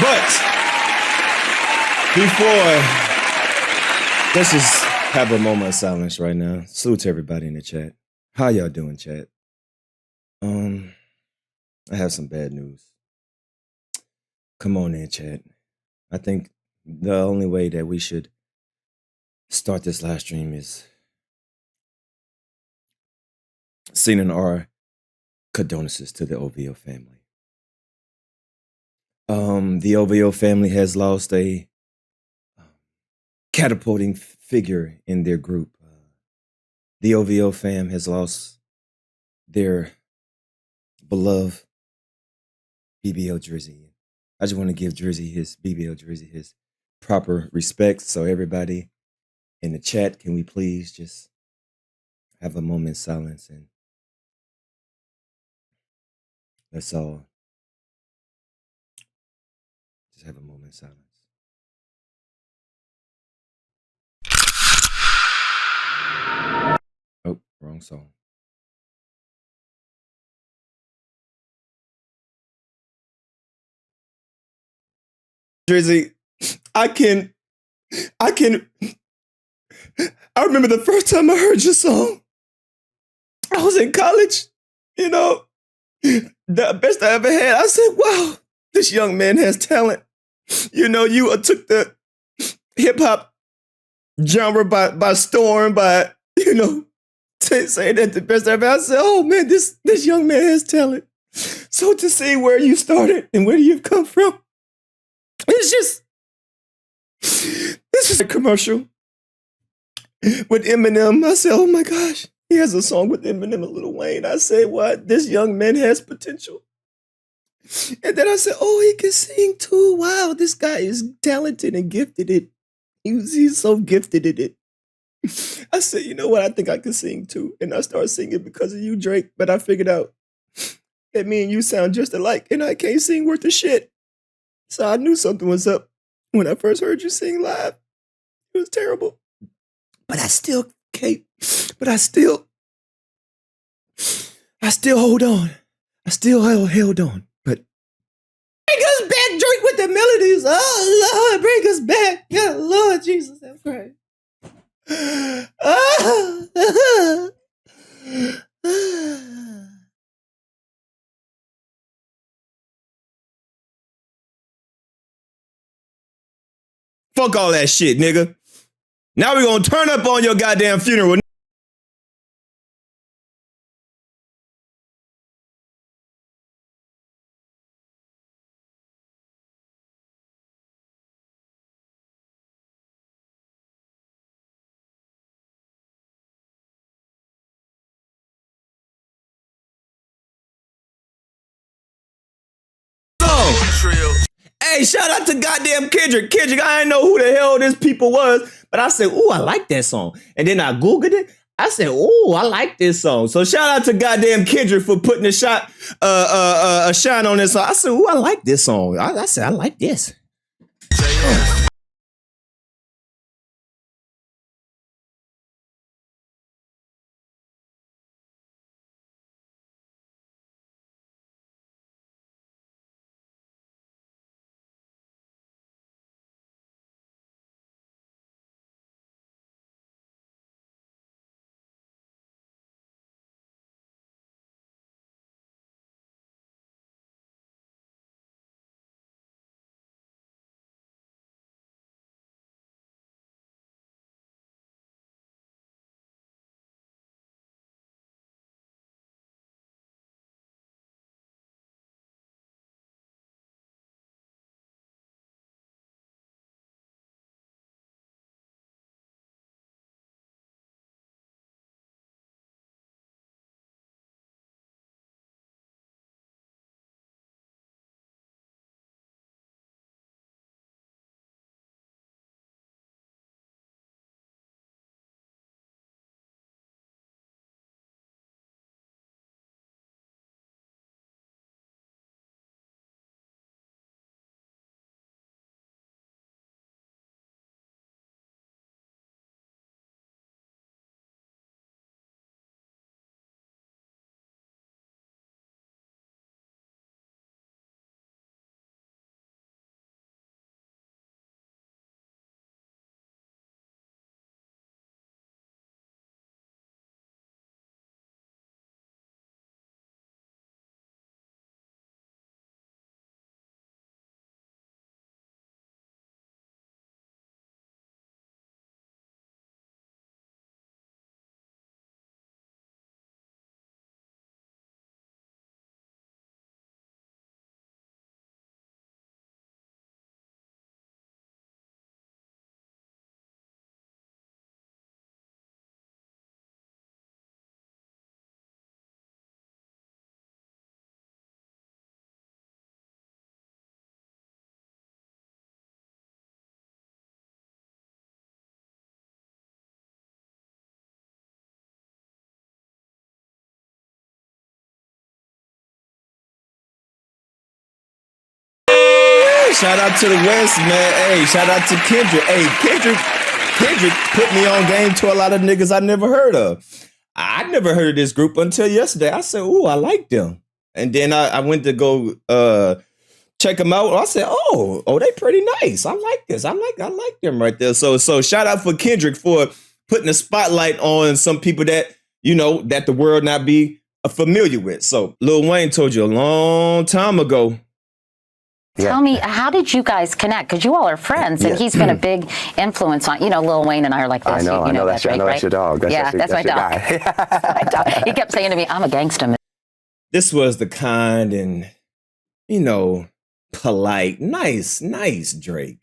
But before, let's just have a moment of silence right now. Salute to everybody in the chat. How y'all doing, chat? I have some bad news. Come on in, chat. I think the only way that we should start this live stream is sending our condolences to the OVO family. The OVO family has lost a catapulting figure in their group. The OVO fam has lost their beloved BBL DRIZZY. I just want to give BBL DRIZZY his proper respect. So everybody in the chat, can we please just have a moment of silence and let's all just have a moment of silence. Oh, wrong song. DRIZZY, I remember the first time I heard your song. I was in college, you know, the best I ever had. I said, wow, this young man has talent. You know, you took the hip hop genre by storm, by, you know, saying that the best I ever had. I said, oh man, this young man has talent. So to see where you started and where you've come from, this is a commercial with Eminem. I said, oh my gosh, he has a song with Eminem and Lil Wayne. I said, what? This young man has potential. And then I said, oh, he can sing too. Wow, this guy is talented and gifted at he's so gifted at it. I said, you know what? I think I can sing too. And I started singing because of you, Drake. But I figured out that me and you sound just alike, and I can't sing worth a shit. So I knew something was up when I first heard you sing live. It was terrible. But I still can't. But I still hold on. I still held on. But bring us back, Drake, with the melodies. Oh, Lord, bring us back. Yeah, Lord Jesus, I'm crying. Fuck all that shit, nigga. Now we gonna turn up on your goddamn funeral. Hey, shout out to goddamn Kendrick. Kendrick, I didn't know who the hell this people was, but I said, ooh, I like that song. And then I Googled it. I said, ooh, I like this song. So shout out to goddamn Kendrick for putting a shine on this song. I said, ooh, I like this song. I said, I like this. shout out to the West, man. Hey, shout out to Kendrick. Hey, Kendrick put me on game to a lot of niggas I never heard of. I never heard of this group until yesterday. I said, ooh, I like them. And then I went to go check them out. I said, oh, they pretty nice. I like this. I like them right there. So shout out for Kendrick for putting a spotlight on some people that, you know, that the world not be familiar with. So Lil Wayne told you a long time ago. Tell me, how did you guys connect? Because you all are friends, and he's been a big influence on, you know, Lil Wayne and I are like this. I know that's your dog. That's my dog. He kept saying to me, I'm a gangster. This was the kind and, you know, polite, nice Drake.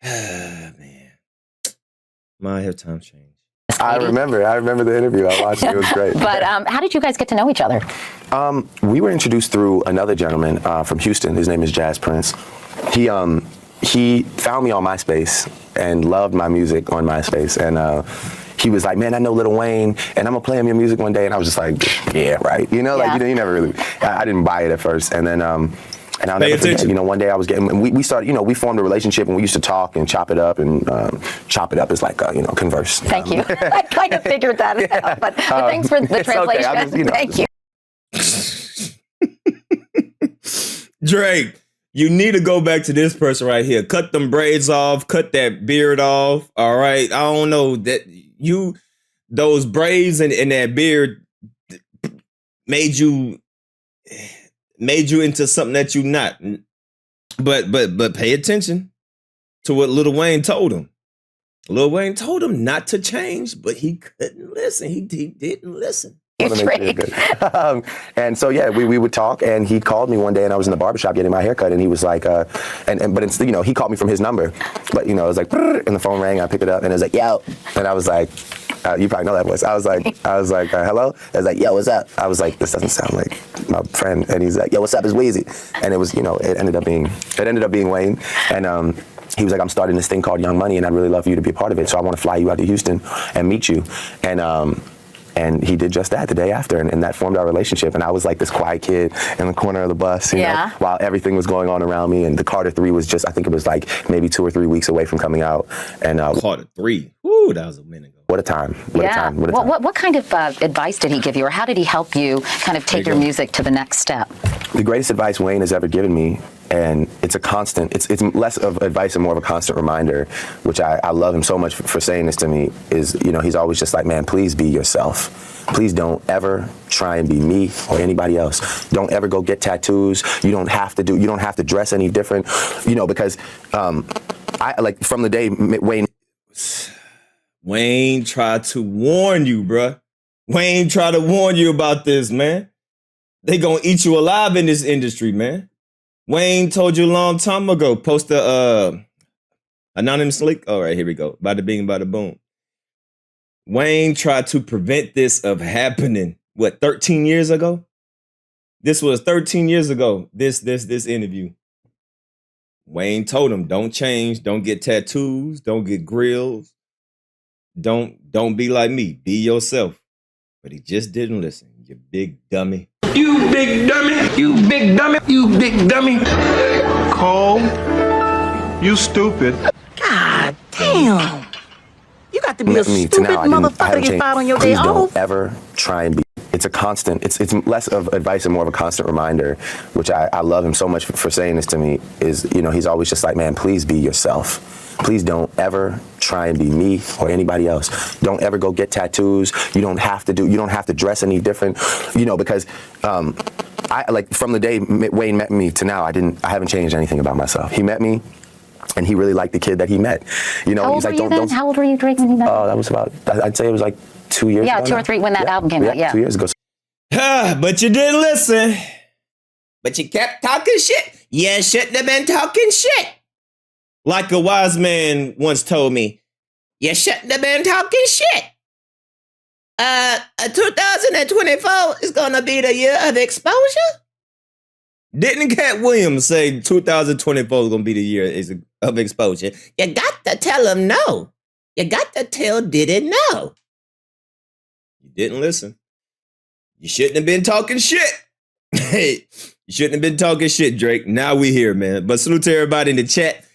Man. My have time changed. I remember the interview. I watched it. It was great. But how did you guys get to know each other? We were introduced through another gentleman from Houston. His name is Jazz Prince. He found me on MySpace and loved my music on MySpace. And he was like, man, I know Lil Wayne, and I'm going to play him your music one day. And I was just like, yeah, right. You know, like, you never really, I didn't buy it at first. And then, and I'll never forget, you know, one day I was getting, and we started, you know, we formed a relationship, and we used to talk and chop it up, and chop it up is like, you know, converse. Thank you. I kind of figured that out, but thanks for the translation. Okay, just, you know, Thank you. Drake, you need to go back to this person right here. Cut them braids off, cut that beard off. All right. I don't know that those braids and that beard made you into something that you not. But pay attention to what Lil Wayne told him. Lil Wayne told him not to change, but he couldn't listen. He didn't listen. And so, yeah, we would talk, and he called me one day, and I was in the barbershop getting my haircut, and he was like, but it's, you know, he called me from his number, but, you know, it was like, and the phone rang, I picked it up, and it was like, yo, and I was like, you probably know that voice. I was like, hello? I was like, yo, what's up? I was like, this doesn't sound like my friend, and he's like, yo, what's up? It's Weezy, and it was, you know, it ended up being Wayne, and he was like, I'm starting this thing called Young Money, and I'd really love for you to be a part of it, so I want to fly you out to Houston and meet you, and he did just that the day after, and that formed our relationship. And I was like this quiet kid in the corner of the bus, you know, while everything was going on around me. And the Carter 3 was just, I think it was like maybe 2 or 3 weeks away from coming out. And Carter 3, woo, that was a minute ago. What a time! What a time! What kind of advice did he give you, or how did he help you kind of take your music to the next step? The greatest advice Wayne has ever given me, and it's a constant, it's less of advice and more of a constant reminder, which I love him so much for saying this to me, is, you know, he's always just like, man, please be yourself. Please don't ever try and be me or anybody else. Don't ever go get tattoos. You don't have to dress any different, you know, because I like from the day Wayne tried to warn you, bruh. Wayne tried to warn you about this, man. They gonna eat you alive in this industry, man. Wayne told you a long time ago, post a anonymous link. All right, here we go. Bada bing, bada boom. Wayne tried to prevent this of happening. What, 13 years ago? This was 13 years ago, this interview. Wayne told him, don't change, don't get tattoos, don't get grills. Don't be like me, be yourself. But he just didn't listen, you big dummy. You big dummy, you big dummy, you big dummy. Cole, you stupid. God damn. You got to be a stupid now, motherfucker to get fired on your day off. Please don't ever try and be. It's a constant, it's less of advice and more of a constant reminder, which I love him so much for saying this to me, is, you know, he's always just like, man, please be yourself. Please don't ever try and be me or anybody else. Don't ever go get tattoos. You don't have to dress any different, you know, because I like from the day Wayne met me to now, I haven't changed anything about myself. He met me, and he really liked the kid that he met. You know, he's like, don't. How old were you, Drake, when he met? Oh, that was about, I'd say it was like 2 years ago. Yeah, 2 or 3 when that album came out. Yeah, 2 years ago. But you didn't listen. But you kept talking shit. You shouldn't have been talking shit. Like a wise man once told me, you shouldn't have been talking shit. 2024 is gonna be the year of exposure. Didn't Cat Williams say 2024 is gonna be the year of exposure? You got to tell him no. You got to tell Diddy no. You didn't listen. You shouldn't have been talking shit. Hey, you shouldn't have been talking shit, Drake. Now we here, man. But salute to everybody in the chat.